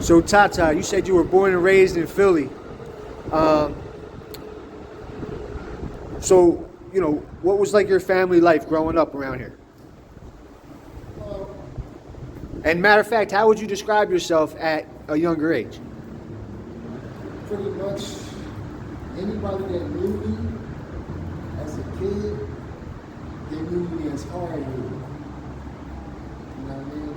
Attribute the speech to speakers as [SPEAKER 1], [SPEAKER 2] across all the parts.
[SPEAKER 1] So Tata, you said you were born and raised in Philly. Um, so what was like your family life growing up around here?
[SPEAKER 2] Well,
[SPEAKER 1] And matter of fact, how would you describe yourself at a younger age?
[SPEAKER 2] pretty much anybody that knew me as a kid, they knew me as hard. You know what I mean?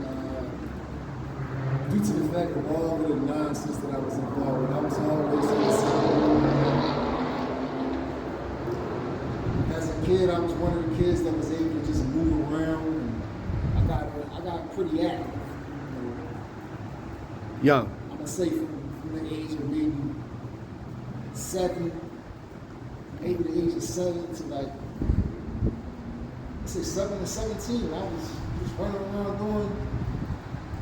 [SPEAKER 2] Due to the fact of all of the nonsense that I was involved with, I was always in the center. As a kid, I was one of the kids that was able to just move around, and I got pretty active.
[SPEAKER 1] Young.
[SPEAKER 2] I'm gonna say from the age of maybe 7, maybe the age of 7 to like, I say 7 to 17. I was just running around doing.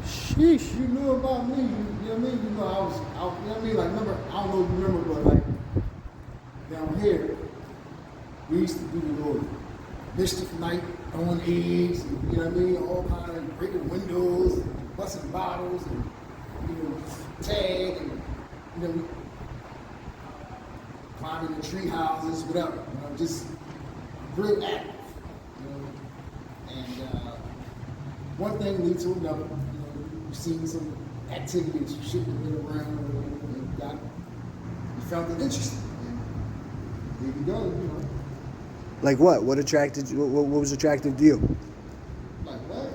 [SPEAKER 1] Sheesh.
[SPEAKER 2] You knew about me. You know what I mean? You know I was. You know what I mean? Like remember? I don't know if you remember, but like down here, we used to do the little mischief night, throwing eggs, and, you know what I mean? All kind of breaking windows, and busting bottles, and tag, and climbing the tree houses, whatever. Just real active. And one thing leads to another. You've seen some activities you shouldn't have been around, and you found it interesting. And there you go.
[SPEAKER 1] Like what? What attracted you? What was attractive to you?
[SPEAKER 2] Like what?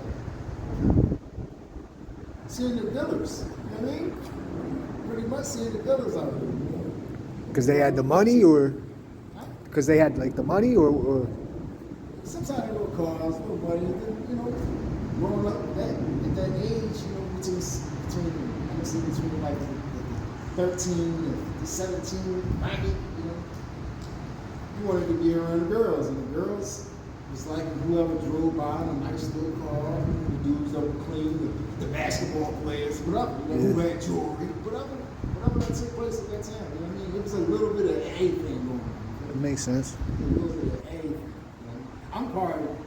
[SPEAKER 2] Seeing the villas, you know what I mean? Pretty much seeing the villas out there.
[SPEAKER 1] Because they had the money, or because they had like the money, or
[SPEAKER 2] Sometimes little cars, little money, growing up at that age, between like the 13 and the 17 bracket, you wanted to be around the girls, and the girls was like whoever drove by in a nice little car, the dudes that were clean, the basketball players, whatever, who had jewelry, whatever that took place at that time. You know what I mean? It was a little bit of everything going on.
[SPEAKER 1] it makes sense.
[SPEAKER 2] A little bit of everything. I'm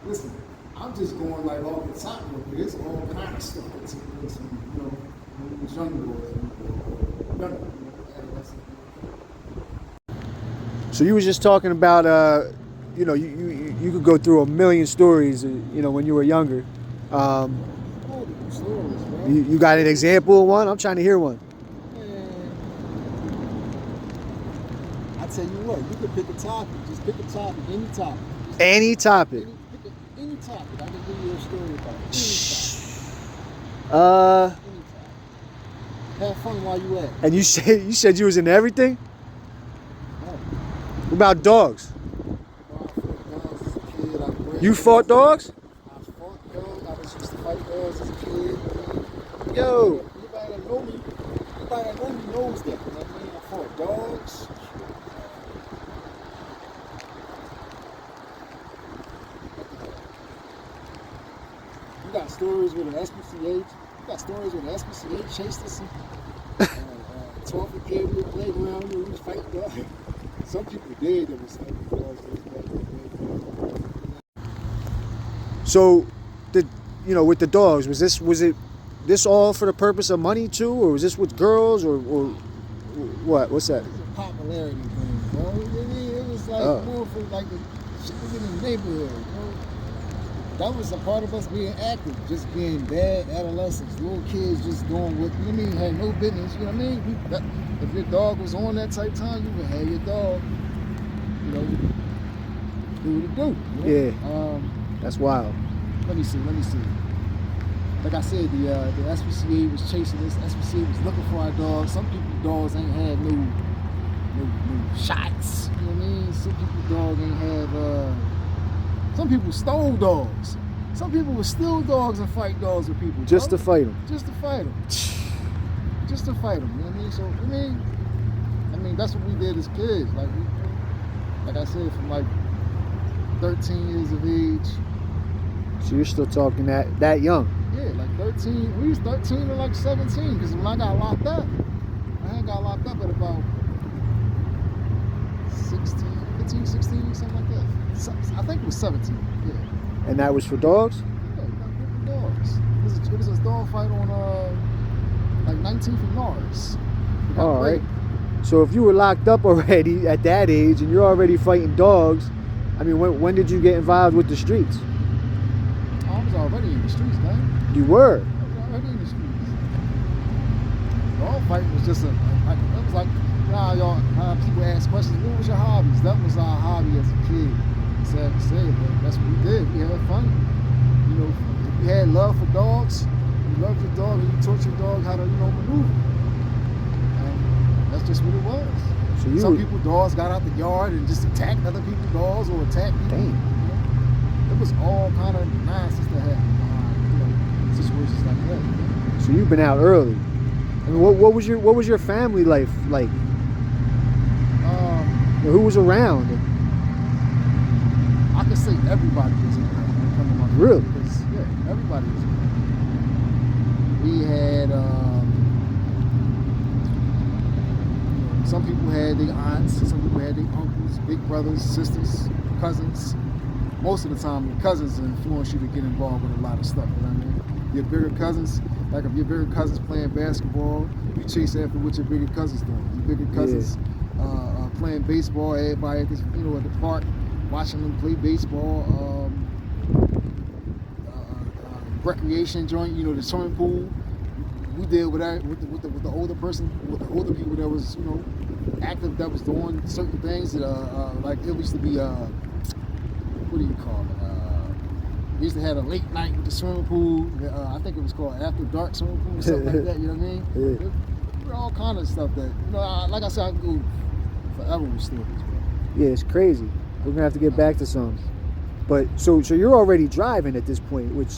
[SPEAKER 2] listen, I'm just going like off the top real quick. There's all kind of stuff that took place when we was younger boys.
[SPEAKER 1] So you was just talking about, you could go through a million stories, when you were younger.
[SPEAKER 2] All the stories, bro.
[SPEAKER 1] You got an example of one? I'm trying to hear one.
[SPEAKER 2] Man, I tell you what, you could pick a topic. Just pick a topic, any topic.
[SPEAKER 1] Any topic.
[SPEAKER 2] Any topic. I can give you a story about it. Any topic.
[SPEAKER 1] Uh,
[SPEAKER 2] Any topic. Have fun while you at it.
[SPEAKER 1] and you said you was into everything? What about dogs? You fought dogs?
[SPEAKER 2] I fought dogs. I used to fight dogs as a kid.
[SPEAKER 1] Yo.
[SPEAKER 2] Anybody that know me knows that. You know what I mean? I fought dogs. You got stories with an SPCH. You got stories with an SPCH chased us and 12th Academy playground where we was fighting dogs. Some people did that was fighting dogs.
[SPEAKER 1] So, with the dogs, was it this all for the purpose of money too, or was this with girls, or what? What's that?
[SPEAKER 2] It was a popularity thing, bro. It was like more for like the shit was in the neighborhood, bro. That was a part of us being active, just being bad adolescents, little kids just doing what, had no business, you know what I mean? If your dog was on that type time, you would have your dog, do what it do.
[SPEAKER 1] Yeah. That's wild.
[SPEAKER 2] Let me see. Like I said, the SPCA was chasing us. SPCA was looking for our dogs. Some people's dogs ain't had no shots. You know what I mean? Some people's dogs ain't have. Some people stole dogs. Some people would steal dogs and fight dogs with people.
[SPEAKER 1] Just
[SPEAKER 2] bro.
[SPEAKER 1] to fight them.
[SPEAKER 2] Just to fight them. Just to fight them. You know what I mean? So I mean that's what we did as kids. Like I said, from like 13 years of age.
[SPEAKER 1] So you're still talking that young?
[SPEAKER 2] Yeah, like 13. We was 13 to like 17 because when I got locked up, I had got locked up at about 15, 16, something like that. I think it was 17. Yeah.
[SPEAKER 1] And that was for dogs?
[SPEAKER 2] Yeah, got dogs. It was a dog fight on like 19th and Norris. We got
[SPEAKER 1] All
[SPEAKER 2] great.
[SPEAKER 1] right. So if you were locked up already at that age and you're already fighting dogs, I mean, when did you get involved with the streets?
[SPEAKER 2] I was already in the streets, man.
[SPEAKER 1] You were.
[SPEAKER 2] I was already in the streets. Dog fighting was just it was like, y'all, people ask questions, what was your hobbies? That was our hobby as a kid. Sad to say, but that's what we did. We had fun. You know, if you had love for dogs, you loved your dog, and you taught your dog how to, maneuver. And that's just what it was.
[SPEAKER 1] So you
[SPEAKER 2] Some
[SPEAKER 1] were-
[SPEAKER 2] people's dogs got out the yard and just attacked other people's dogs or attacked people.
[SPEAKER 1] Damn.
[SPEAKER 2] It was all kind of nonsense that happened behind, situations like that.
[SPEAKER 1] So you've been out early. I mean, what was your family life like? Who was around?
[SPEAKER 2] I could say everybody was in there.
[SPEAKER 1] Really?
[SPEAKER 2] Because, yeah, everybody was in there. We had, some people had their aunts, some people had their uncles, big brothers, sisters, cousins. Most of the time, your cousins influence you to get involved with a lot of stuff, you know what I mean? Your bigger cousins, like if your bigger cousins playing basketball, you chase after what your bigger cousins doing. Your bigger cousins playing baseball, everybody at this, at the park, watching them play baseball. Recreation joint, the swimming pool. We did with the older person, with the older people that was, active, that was doing certain things that like it used to be what do you call it? We used to have a late night with the swimming pool. I think it was called After Dark Swimming Pool or something like that. You know what I mean?
[SPEAKER 1] Yeah.
[SPEAKER 2] There all kind of stuff that like I said, I can go forever with stories, bro.
[SPEAKER 1] Yeah, it's crazy. We're gonna have to get back to some. But so you're already driving at this point, which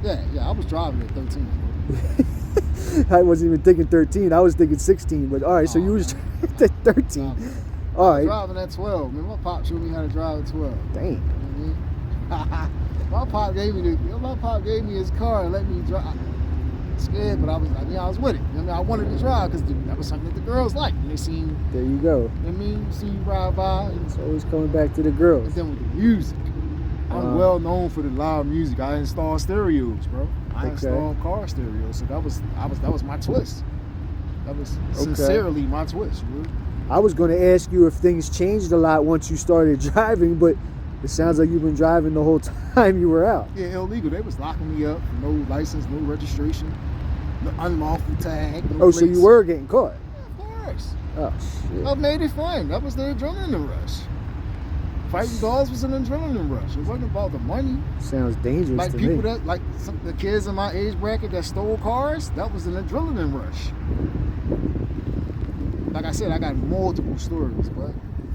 [SPEAKER 2] Yeah, I was driving at 13.
[SPEAKER 1] I wasn't even thinking 13. I was thinking 16. But all right, so you was at 13. All right.
[SPEAKER 2] Driving at 12. Man, my pop showed me how to drive at 12.
[SPEAKER 1] Dang.
[SPEAKER 2] You know what I mean? My pop gave me his car and let me drive. Scared, but I was with it. I wanted to drive because that was something that the girls liked. And they seen,
[SPEAKER 1] There you go.
[SPEAKER 2] you see you ride by. And
[SPEAKER 1] It's always coming back to the girls.
[SPEAKER 2] then with the music. I'm well known for the loud music. I install stereos, bro. I install car stereos. So that was my twist. That was sincerely my twist, bro.
[SPEAKER 1] I was going to ask you if things changed a lot once you started driving, but it sounds like you've been driving the whole time you were out.
[SPEAKER 2] Yeah, illegal. They was locking me up. No license, no registration, no unlawful tag. No
[SPEAKER 1] Oh, so you
[SPEAKER 2] plates.
[SPEAKER 1] were getting caught?
[SPEAKER 2] Yeah, of course.
[SPEAKER 1] Oh, shit.
[SPEAKER 2] I made it fun. That was the adrenaline rush. Fighting dogs was an adrenaline rush. It wasn't about the money.
[SPEAKER 1] Sounds dangerous
[SPEAKER 2] Like
[SPEAKER 1] to
[SPEAKER 2] people
[SPEAKER 1] me.
[SPEAKER 2] that, like the kids in my age bracket that stole cars, that was an adrenaline rush. Like I said, I got multiple stories, but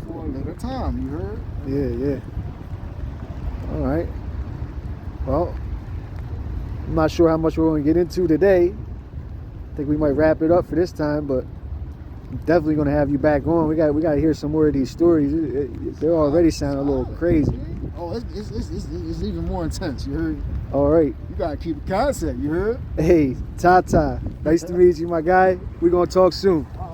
[SPEAKER 2] for a later time, you heard?
[SPEAKER 1] Yeah. All right. Well, I'm not sure how much we're going to get into today. I think we might wrap it up for this time, but I'm definitely going to have you back on. We got to hear some more of these stories. They're already sounding a little crazy.
[SPEAKER 2] Oh, it's even more intense, you heard?
[SPEAKER 1] All right.
[SPEAKER 2] You gotta keep the concept, you heard?
[SPEAKER 1] Hey, Tata. Nice to meet you, my guy. We're going to talk soon.